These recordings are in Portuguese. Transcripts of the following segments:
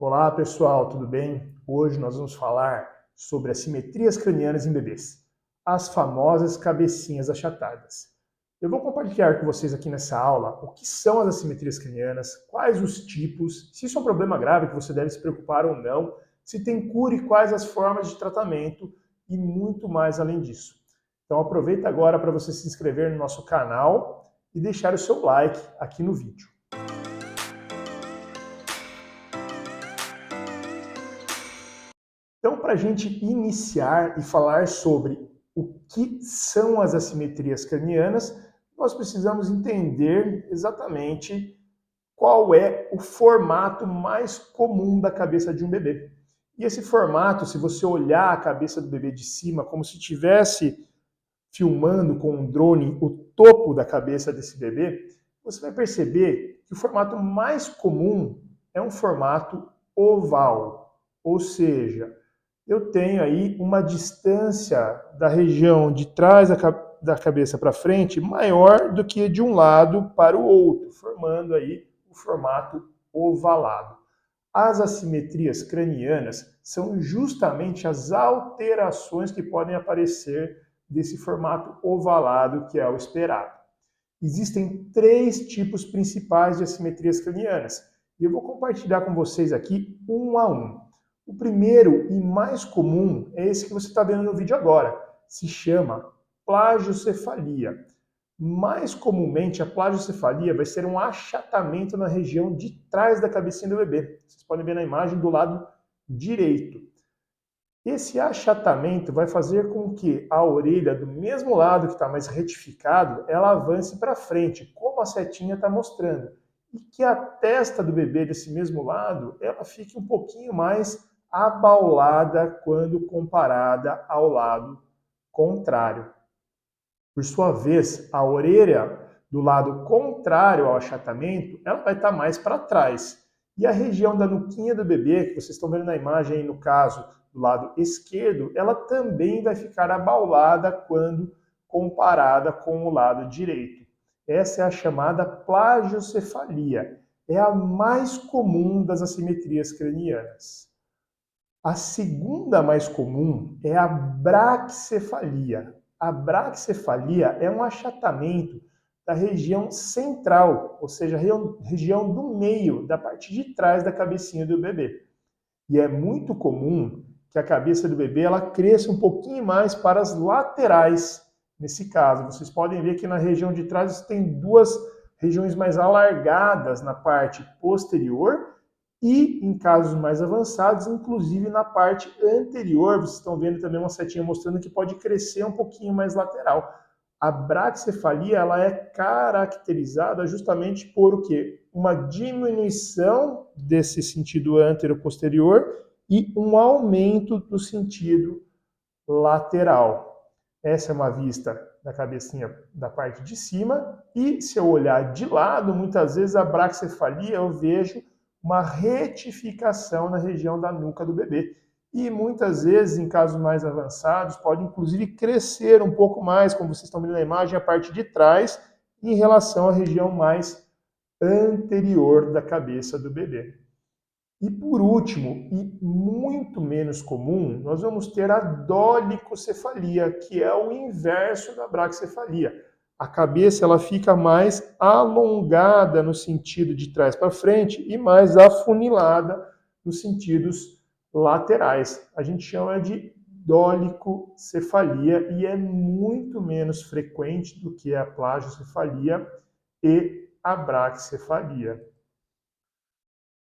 Olá pessoal, tudo bem? Hoje nós vamos falar sobre assimetrias cranianas em bebês, as famosas cabecinhas achatadas. Eu vou compartilhar com vocês aqui nessa aula o que são as assimetrias cranianas, quais os tipos, se isso é um problema grave que você deve se preocupar ou não, se tem cura e quais as formas de tratamento e muito mais além disso. Então aproveita agora para você se inscrever no nosso canal e deixar o seu like aqui no vídeo. Então, para a gente iniciar e falar sobre o que são as assimetrias cranianas, nós precisamos entender exatamente qual é o formato mais comum da cabeça de um bebê. E esse formato, se você olhar a cabeça do bebê de cima, como se estivesse filmando com um drone o topo da cabeça desse bebê, você vai perceber que o formato mais comum é um formato oval, ou seja, eu tenho aí uma distância da região de trás da cabeça para frente maior do que de um lado para o outro, formando aí o formato ovalado. As assimetrias cranianas são justamente as alterações que podem aparecer desse formato ovalado que é o esperado. Existem três tipos principais de assimetrias cranianas e eu vou compartilhar com vocês aqui um a um. O primeiro e mais comum é esse que você está vendo no vídeo agora. Se chama plagiocefalia. Mais comumente, a plagiocefalia vai ser um achatamento na região de trás da cabecinha do bebê. Vocês podem ver na imagem do lado direito. Esse achatamento vai fazer com que a orelha do mesmo lado que está mais retificado, ela avance para frente, como a setinha está mostrando. E que a testa do bebê desse mesmo lado, ela fique um pouquinho mais abaulada quando comparada ao lado contrário. Por sua vez, a orelha do lado contrário ao achatamento, ela vai estar mais para trás. E a região da nuquinha do bebê, que vocês estão vendo na imagem aí no caso do lado esquerdo, ela também vai ficar abaulada quando comparada com o lado direito. Essa é a chamada plagiocefalia. É a mais comum das assimetrias cranianas. A segunda mais comum é a braquicefalia. A braquicefalia é um achatamento da região central, ou seja, a região do meio, da parte de trás da cabecinha do bebê. E é muito comum que a cabeça do bebê ela cresça um pouquinho mais para as laterais. Nesse caso, vocês podem ver que na região de trás tem duas regiões mais alargadas na parte posterior e, em casos mais avançados, inclusive na parte anterior, vocês estão vendo também uma setinha mostrando que pode crescer um pouquinho mais lateral. A braquicefalia ela é caracterizada justamente por o quê? Uma diminuição desse sentido antero-posterior e um aumento do sentido lateral. Essa é uma vista da cabecinha da parte de cima e se eu olhar de lado, muitas vezes a braquicefalia eu vejo uma retificação na região da nuca do bebê. E muitas vezes, em casos mais avançados, pode inclusive crescer um pouco mais, como vocês estão vendo na imagem, a parte de trás, em relação à região mais anterior da cabeça do bebê. E por último, e muito menos comum, nós vamos ter a dolicocefalia, que é o inverso da braquicefalia. A cabeça ela fica mais alongada no sentido de trás para frente e mais afunilada nos sentidos laterais. A gente chama de dolicocefalia e é muito menos frequente do que a plagiocefalia e a braquicefalia.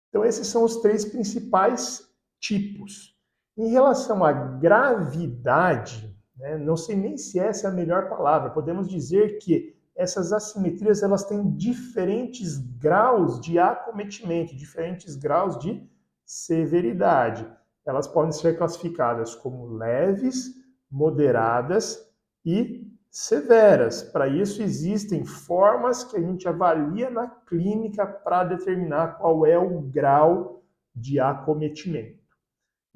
Então, esses são os três principais tipos. Em relação à gravidade, né, não sei nem se essa é a melhor palavra, podemos dizer que essas assimetrias elas têm diferentes graus de acometimento, diferentes graus de severidade. Elas podem ser classificadas como leves, moderadas e severas. Para isso, existem formas que a gente avalia na clínica para determinar qual é o grau de acometimento.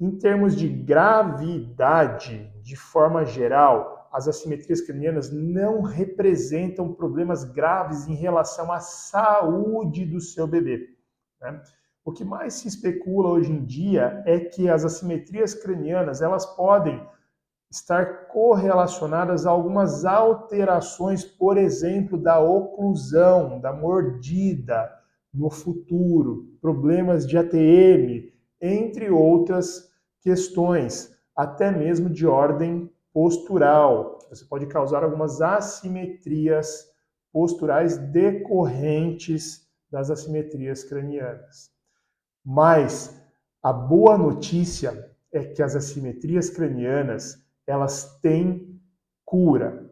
Em termos de gravidade, de forma geral, as assimetrias cranianas não representam problemas graves em relação à saúde do seu bebê, né? O que mais se especula hoje em dia é que as assimetrias cranianas elas podem estar correlacionadas a algumas alterações, por exemplo, da oclusão, da mordida no futuro, problemas de ATM, entre outras questões, até mesmo de ordem postural. Você pode causar algumas assimetrias posturais decorrentes das assimetrias cranianas. Mas a boa notícia é que as assimetrias cranianas elas têm cura,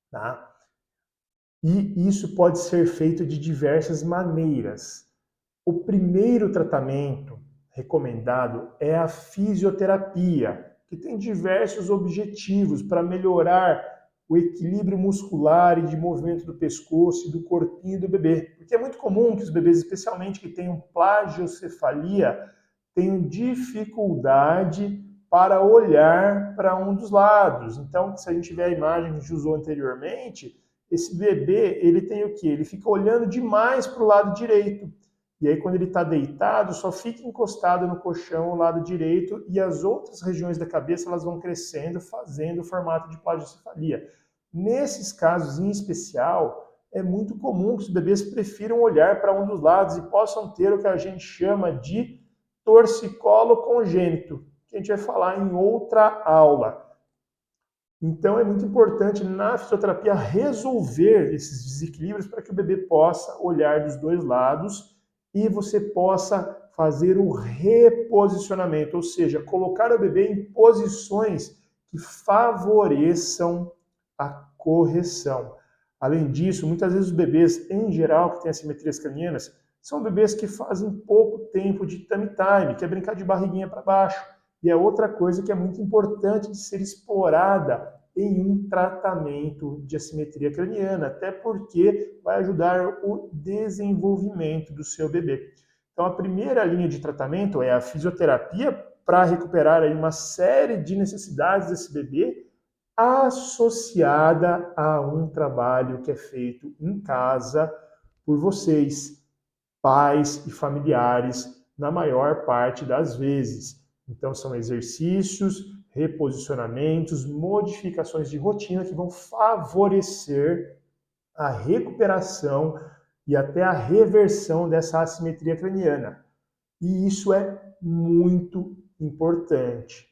tá? E isso pode ser feito de diversas maneiras. O primeiro tratamento recomendado é a fisioterapia, que tem diversos objetivos para melhorar o equilíbrio muscular e de movimento do pescoço e do corpinho do bebê. Porque é muito comum que os bebês, especialmente que tenham plagiocefalia, tenham dificuldade para olhar para um dos lados. Então, se a gente tiver a imagem que a gente usou anteriormente, esse bebê, ele tem o quê? Ele fica olhando demais para o lado direito. E aí, quando ele está deitado, só fica encostado no colchão o lado direito e as outras regiões da cabeça elas vão crescendo, fazendo o formato de plagiocefalia. Nesses casos em especial, é muito comum que os bebês prefiram olhar para um dos lados e possam ter o que a gente chama de torcicolo congênito, que a gente vai falar em outra aula. Então é muito importante na fisioterapia resolver esses desequilíbrios para que o bebê possa olhar dos dois lados e você possa fazer o reposicionamento, ou seja, colocar o bebê em posições que favoreçam a correção. Além disso, muitas vezes os bebês, em geral, que têm assimetrias cranianas, são bebês que fazem pouco tempo de tummy time, que é brincar de barriguinha para baixo. E é outra coisa que é muito importante de ser explorada em um tratamento de assimetria craniana, até porque vai ajudar o desenvolvimento do seu bebê. Então, a primeira linha de tratamento é a fisioterapia para recuperar aí uma série de necessidades desse bebê, associada a um trabalho que é feito em casa por vocês, pais e familiares, na maior parte das vezes. Então, são exercícios, reposicionamentos, modificações de rotina que vão favorecer a recuperação e até a reversão dessa assimetria craniana. E isso é muito importante.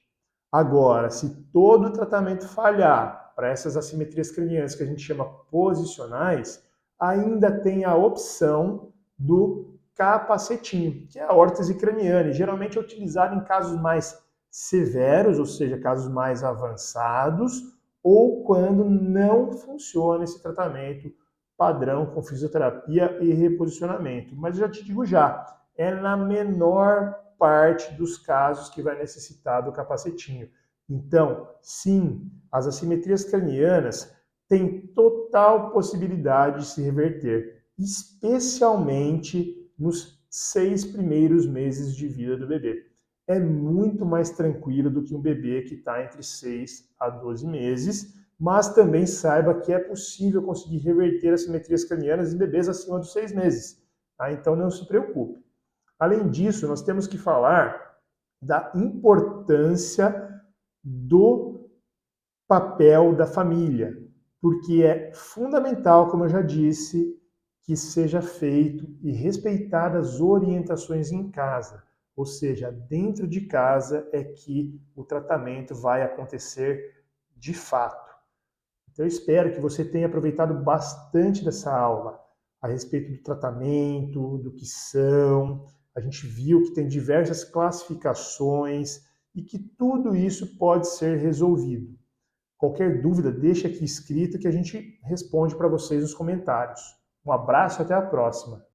Agora, se todo o tratamento falhar para essas assimetrias cranianas que a gente chama posicionais, ainda tem a opção do capacetinho, que é a órtese craniana, e geralmente é utilizado em casos mais severos, ou seja, casos mais avançados, ou quando não funciona esse tratamento padrão com fisioterapia e reposicionamento. Mas eu já te digo já, é na menor parte dos casos que vai necessitar do capacetinho. Então, sim, as assimetrias cranianas têm total possibilidade de se reverter, especialmente nos 6 primeiros meses de vida do bebê. É muito mais tranquilo do que um bebê que está entre 6 a 12 meses, mas também saiba que é possível conseguir reverter assimetrias cranianas em bebês acima dos 6 meses. Tá? Então não se preocupe. Além disso, nós temos que falar da importância do papel da família, porque é fundamental, como eu já disse, que seja feito e respeitadas as orientações em casa, ou seja, dentro de casa é que o tratamento vai acontecer de fato. Então eu espero que você tenha aproveitado bastante dessa aula a respeito do tratamento, do que são. A gente viu que tem diversas classificações e que tudo isso pode ser resolvido. Qualquer dúvida, deixa aqui escrito que a gente responde para vocês nos comentários. Um abraço e até a próxima.